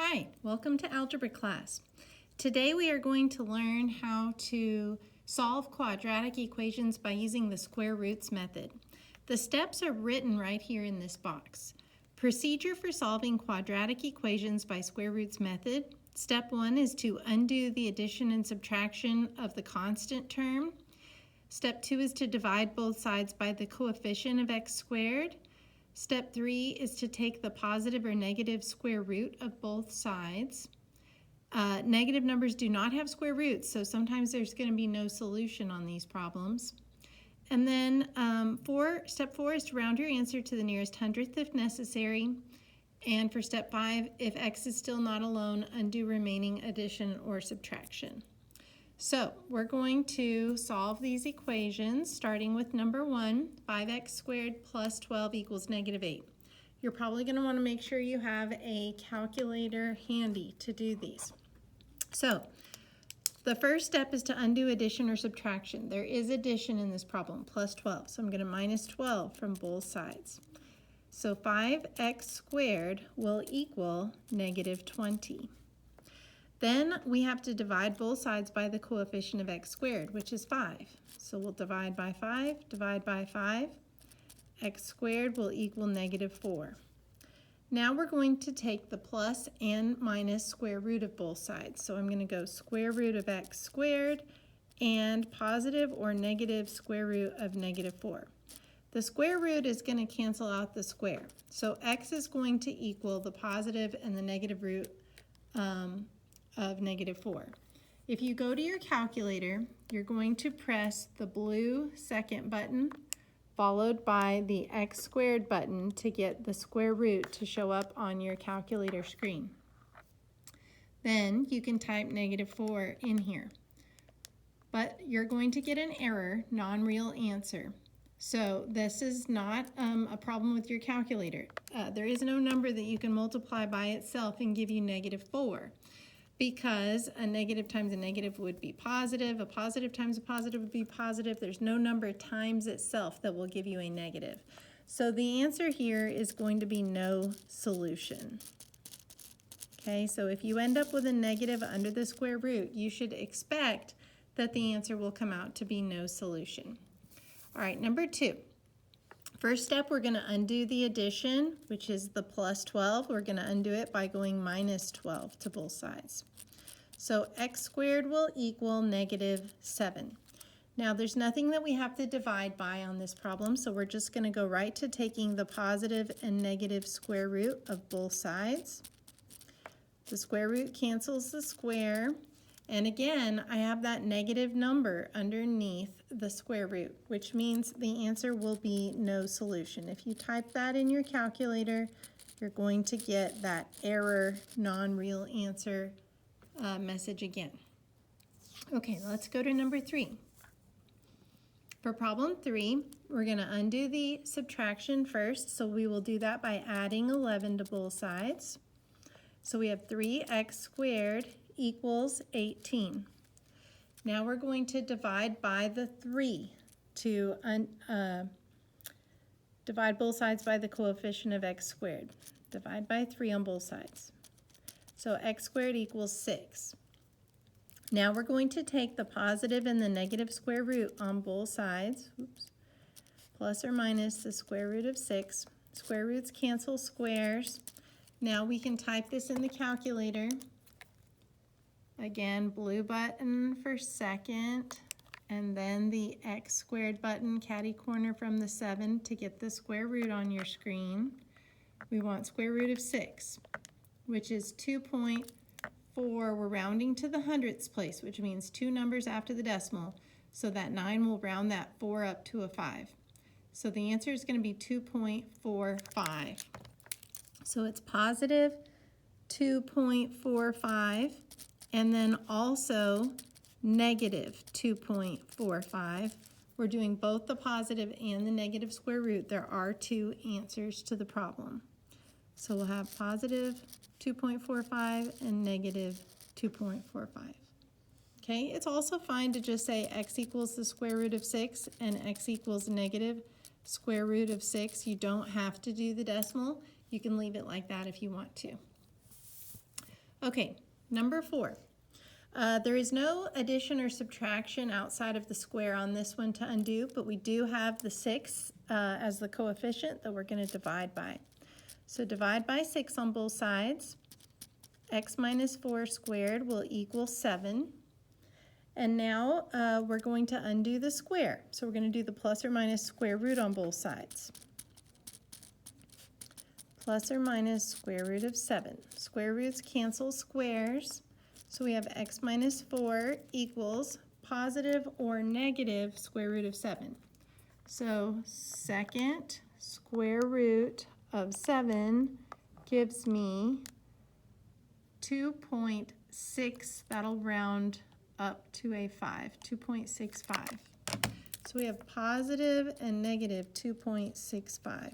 Hi, welcome to algebra class. Today we are going to learn how to solve quadratic equations by using the square roots method. The steps are written right here in this box. Procedure for solving quadratic equations by square roots method. Step 1 is to undo the addition and subtraction of the constant term. Step 2 is to divide both sides by the coefficient of x squared. Step 3 is to take the positive or negative square root of both sides. Negative numbers do not have square roots, so sometimes there's going to be no solution on these problems. And then step 4 is to round your answer to the nearest hundredth if necessary. And for step 5, if x is still not alone, undo remaining addition or subtraction. So we're going to solve these equations starting with number 1, 5x squared plus 12 equals negative 8. You're probably going to want to make sure you have a calculator handy to do these. So the first step is to undo addition or subtraction. There is addition in this problem, plus 12. So I'm going to minus 12 from both sides. So 5x squared will equal negative 20. Then we have to divide both sides by the coefficient of x squared, which is 5. So we'll divide by 5, divide by 5. X squared will equal negative 4. Now we're going to take the plus and minus square root of both sides. So I'm going to go square root of x squared and positive or negative square root of negative 4. The square root is going to cancel out the square. So x is going to equal the positive and the negative root of negative 4. If you go to your calculator, you're going to press the blue second button followed by the x squared button to get the square root to show up on your calculator screen. Then you can type negative 4 in here. But you're going to get an error, non-real answer. So this is not a problem with your calculator. There is no number that you can multiply by itself and give you negative 4. Because a negative times a negative would be positive, a positive times a positive would be positive. There's no number times itself that will give you a negative. So the answer here is going to be no solution. Okay, so if you end up with a negative under the square root, you should expect that the answer will come out to be no solution. All right, number 2. First step, we're going to undo the addition, which is the plus 12. We're going to undo it by going minus 12 to both sides. So x squared will equal negative 7. Now, there's nothing that we have to divide by on this problem, so we're just going to go right to taking the positive and negative square root of both sides. The square root cancels the square. And again, I have that negative number underneath the square root, which means the answer will be no solution. If you type that in your calculator, you're going to get that error, non-real answer message again. Okay, let's go to number 3. For problem 3, we're going to undo the subtraction first, so we will do that by adding 11 to both sides. So we have 3x squared equals 18. Now we're going to divide by the 3 to divide both sides by the coefficient of x squared. Divide by 3 on both sides. So x squared equals 6. Now we're going to take the positive and the negative square root on both sides. Oops. Plus or minus the square root of 6. Square roots cancel squares. Now we can type this in the calculator. Again, blue button for second, and then the x squared button, catty corner from the 7 to get the square root on your screen. We want square root of 6, which is 2.4. We're rounding to the hundredths place, which means 2 numbers after the decimal, so that 9 will round that 4 up to a 5. So the answer is going to be 2.45. So it's positive 2.45. And then also negative 2.45. We're doing both the positive and the negative square root. There are 2 answers to the problem. So we'll have positive 2.45 and negative 2.45. Okay, it's also fine to just say x equals the square root of 6 and x equals negative square root of 6. You don't have to do the decimal. You can leave it like that if you want to. Okay, number 4. There is no addition or subtraction outside of the square on this one to undo, but we do have the 6 as the coefficient that we're going to divide by. So divide by 6 on both sides. X minus 4 squared will equal 7. And now we're going to undo the square. So we're going to do the plus or minus square root on both sides. Plus or minus square root of 7. Square roots cancel squares. So we have x minus 4 equals positive or negative square root of 7. So second square root of 7 gives me 2.6. That'll round up to a 5, 2.65. So we have positive and negative 2.65.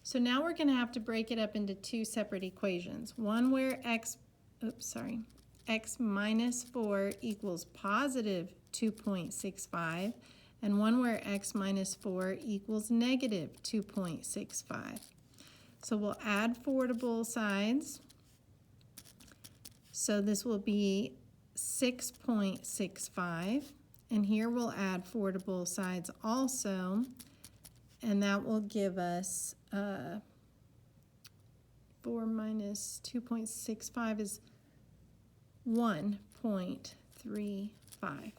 So now we're going to have to break it up into 2 separate equations. One where x minus 4 equals positive 2.65, and one where x minus 4 equals negative 2.65. So we'll add 4 to both sides. So this will be 6.65, and here we'll add 4 to both sides also, and that will give us 4 minus 2.65 is 1.35.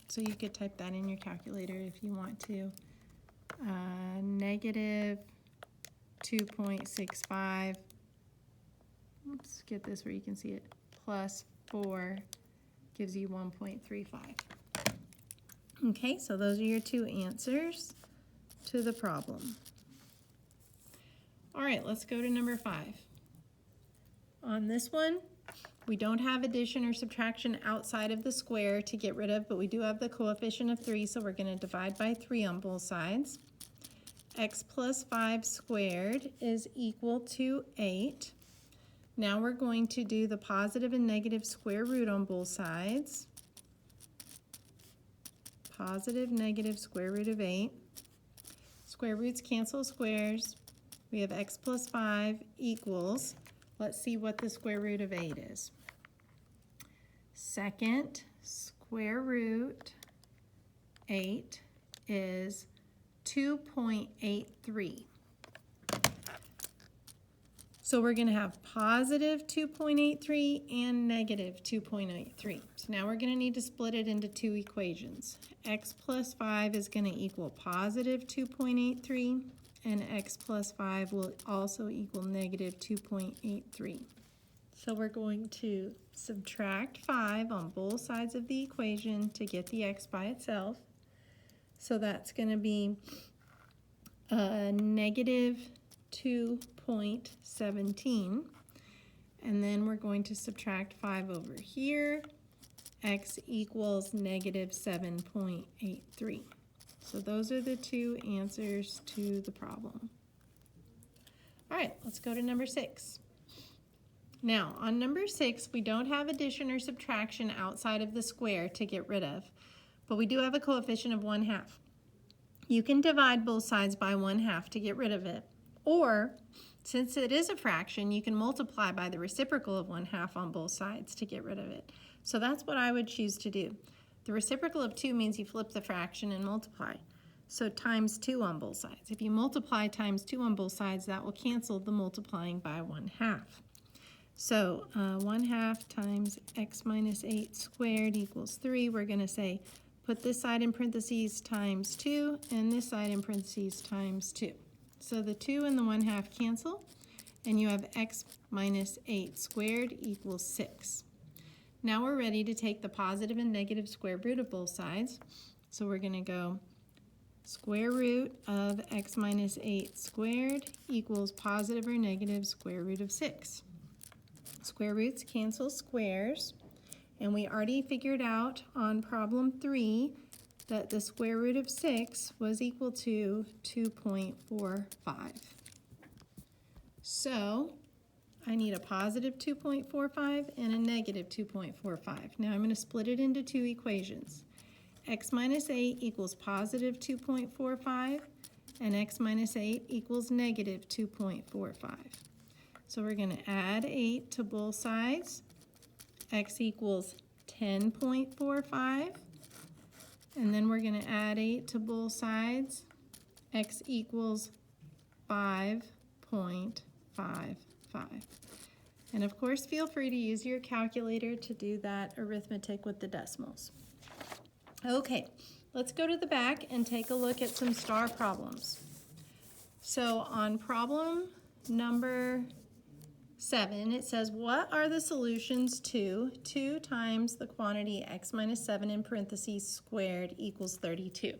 So you could type that in your calculator if you want to. Negative 2.65, let's get this where you can see it, plus 4 gives you 1.35. Okay, so those are your 2 answers to the problem. All right, let's go to number 5. On this one, we don't have addition or subtraction outside of the square to get rid of, but we do have the coefficient of 3, so we're going to divide by 3 on both sides. X plus 5 squared is equal to 8. Now we're going to do the positive and negative square root on both sides. Positive, negative square root of 8. Square roots cancel squares. We have x plus 5 equals, let's see what the square root of 8 is. Second square root 8 is 2.83. So we're going to have positive 2.83 and negative 2.83. So now we're going to need to split it into 2 equations. X plus 5 is going to equal positive 2.83, and x plus 5 will also equal negative 2.83. So we're going to subtract 5 on both sides of the equation to get the x by itself. So that's going to be negative 2.17, and then we're going to subtract 5 over here. X equals negative 7.83. So those are the 2 answers to the problem. All right, let's go to number 6. Now, on number 6, we don't have addition or subtraction outside of the square to get rid of, but we do have a coefficient of 1/2. You can divide both sides by 1/2 to get rid of it, or since it is a fraction, you can multiply by the reciprocal of 1/2 on both sides to get rid of it. So that's what I would choose to do. The reciprocal of 2 means you flip the fraction and multiply. So times 2 on both sides. If you multiply times 2 on both sides, that will cancel the multiplying by 1/2. So 1/2 times x minus 8 squared equals 3. We're going to say put this side in parentheses times 2 and this side in parentheses times 2. So the 2 and the 1/2 cancel, and you have x minus 8 squared equals 6. Now we're ready to take the positive and negative square root of both sides. So we're going to go square root of x minus 8 squared equals positive or negative square root of 6. Square roots cancel squares, and we already figured out on problem 3 that the square root of 6 was equal to 2.45. So I need a positive 2.45 and a negative 2.45. Now I'm going to split it into 2 equations. X minus 8 equals positive 2.45, and x minus 8 equals negative 2.45. So we're going to add 8 to both sides. X equals 10.45. And then we're going to add 8 to both sides. X equals 5.55. And of course, feel free to use your calculator to do that arithmetic with the decimals. Okay, let's go to the back and take a look at some star problems. So on problem number 7, it says, what are the solutions to 2 times the quantity x minus 7 in parentheses squared equals 32?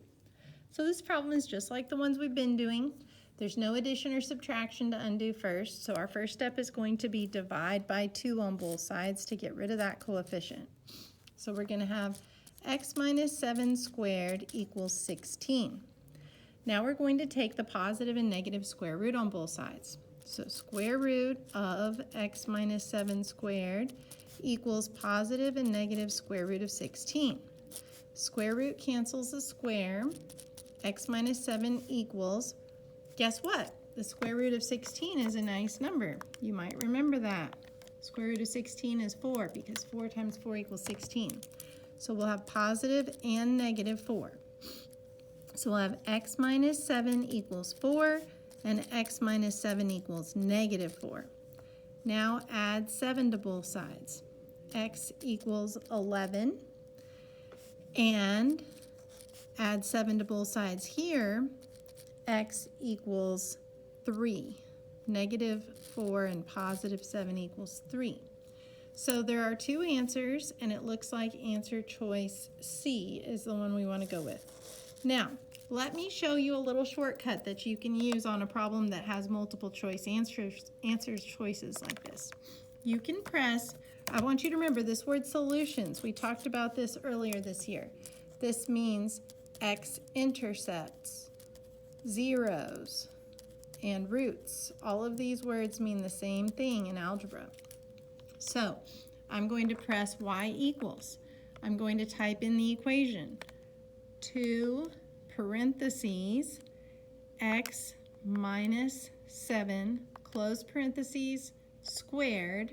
So this problem is just like the ones we've been doing. There's no addition or subtraction to undo first, so our first step is going to be divide by 2 on both sides to get rid of that coefficient. So we're going to have x minus 7 squared equals 16. Now we're going to take the positive and negative square root on both sides. So square root of x minus 7 squared equals positive and negative square root of 16. Square root cancels the square. X minus 7 equals, guess what? The square root of 16 is a nice number. You might remember that. Square root of 16 is 4 because 4 times 4 equals 16. So we'll have positive and negative 4. So we'll have x minus 7 equals 4 and x minus 7 equals negative 4. Now add 7 to both sides. X equals 11 and add 7 to both sides here. X equals 3. Negative 4 and positive 7 equals 3. So there are 2 answers, and it looks like answer choice C is the one we want to go with. Now, let me show you a little shortcut that you can use on a problem that has multiple choice answers choices like this. You can press, I want you to remember this word solutions. We talked about this earlier this year. This means x-intercepts, zeros, and roots. All of these words mean the same thing in algebra. So I'm going to press y equals. I'm going to type in the equation. 2 parentheses x minus 7 close parentheses squared.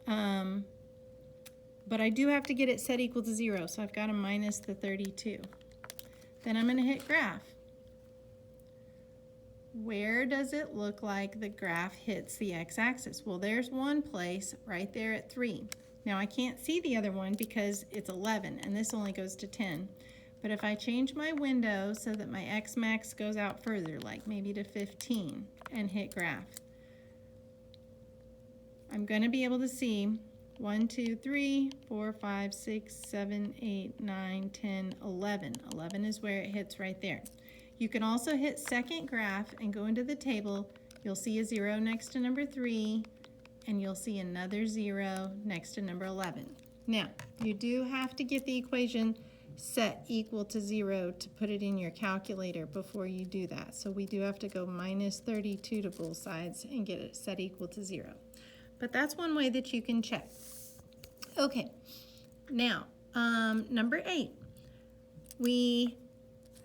But I do have to get it set equal to 0, so I've got to minus the 32. Then I'm going to hit graph. Where does it look like the graph hits the x-axis? Well, there's one place right there at 3. Now I can't see the other one because it's 11 and this only goes to 10. But if I change my window so that my x max goes out further, like maybe to 15, and hit graph, I'm going to be able to see 1, 2, 3, 4, 5, 6, 7, 8, 9, 10, 11. 11 is where it hits right there. You can also hit second graph and go into the table. You'll see a 0 next to number 3, and you'll see another 0 next to number 11. Now, you do have to get the equation set equal to 0 to put it in your calculator before you do that. So we do have to go minus 32 to both sides and get it set equal to 0. But that's one way that you can check. Okay, now number 8. We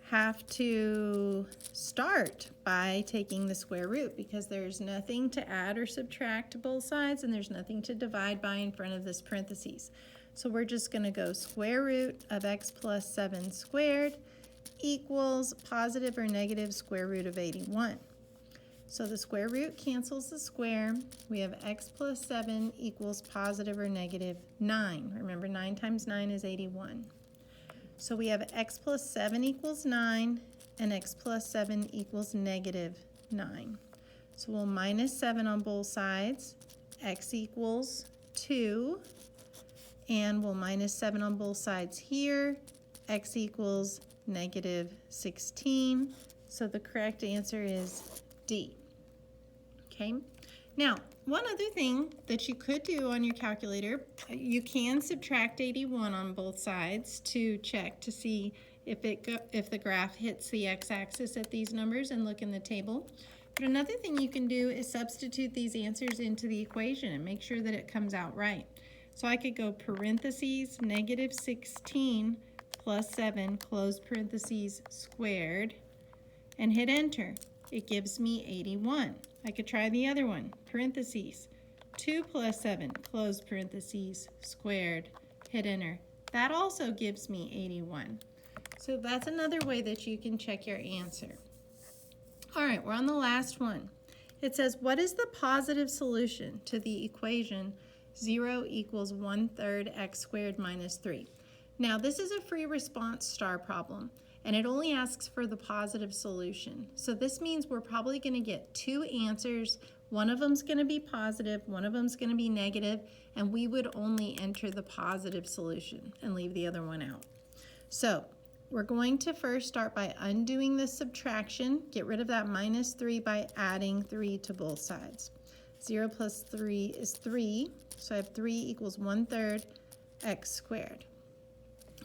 have to start by taking the square root because there's nothing to add or subtract to both sides and there's nothing to divide by in front of this parentheses. So we're just going to go square root of x plus 7 squared equals positive or negative square root of 81. So the square root cancels the square. We have x plus 7 equals positive or negative 9. Remember, 9 times 9 is 81. So we have x plus 7 equals 9 and x plus 7 equals negative 9. So we'll minus 7 on both sides. X equals 2. And we'll minus 7 on both sides here. X equals negative 16. So the correct answer is D. Okay. Now, one other thing that you could do on your calculator, you can subtract 81 on both sides to check to see if the graph hits the x-axis at these numbers and look in the table. But another thing you can do is substitute these answers into the equation and make sure that it comes out right. So I could go parentheses negative 16 plus 7 close parentheses squared and hit enter. It gives me 81. I could try the other one, parentheses. 2 plus 7, close parentheses, squared, hit enter. That also gives me 81. So that's another way that you can check your answer. All right, we're on the last one. It says, what is the positive solution to the equation 0 equals 1/3 x squared minus 3? Now, this is a free response star problem, and it only asks for the positive solution. So this means we're probably going to get two answers. One of them's going to be positive, one of them's going to be negative, and we would only enter the positive solution and leave the other one out. So we're going to first start by undoing the subtraction, get rid of that minus 3 by adding 3 to both sides. 0 plus 3 is 3, so I have 3 equals 1/3 x squared.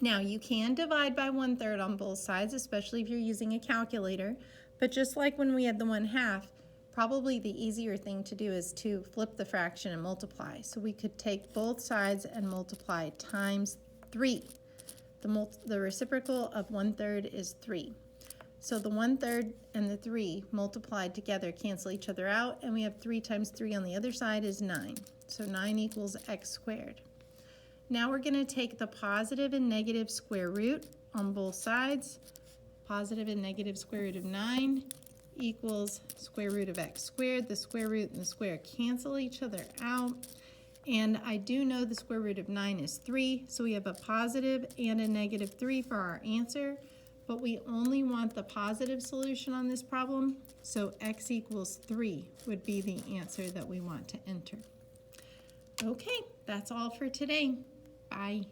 Now you can divide by 1/3 on both sides, especially if you're using a calculator, but just like when we had the 1/2, probably the easier thing to do is to flip the fraction and multiply. So we could take both sides and multiply times 3. The reciprocal of 1/3 is 3. So the 1/3 and the 3 multiplied together cancel each other out, and we have 3 times 3 on the other side is 9. So 9 equals x squared. Now we're going to take the positive and negative square root on both sides. Positive and negative square root of 9 equals square root of x squared. The square root and the square cancel each other out. And I do know the square root of 9 is 3, so we have a positive and a negative 3 for our answer, but we only want the positive solution on this problem, so x equals 3 would be the answer that we want to enter. Okay, that's all for today. Bye.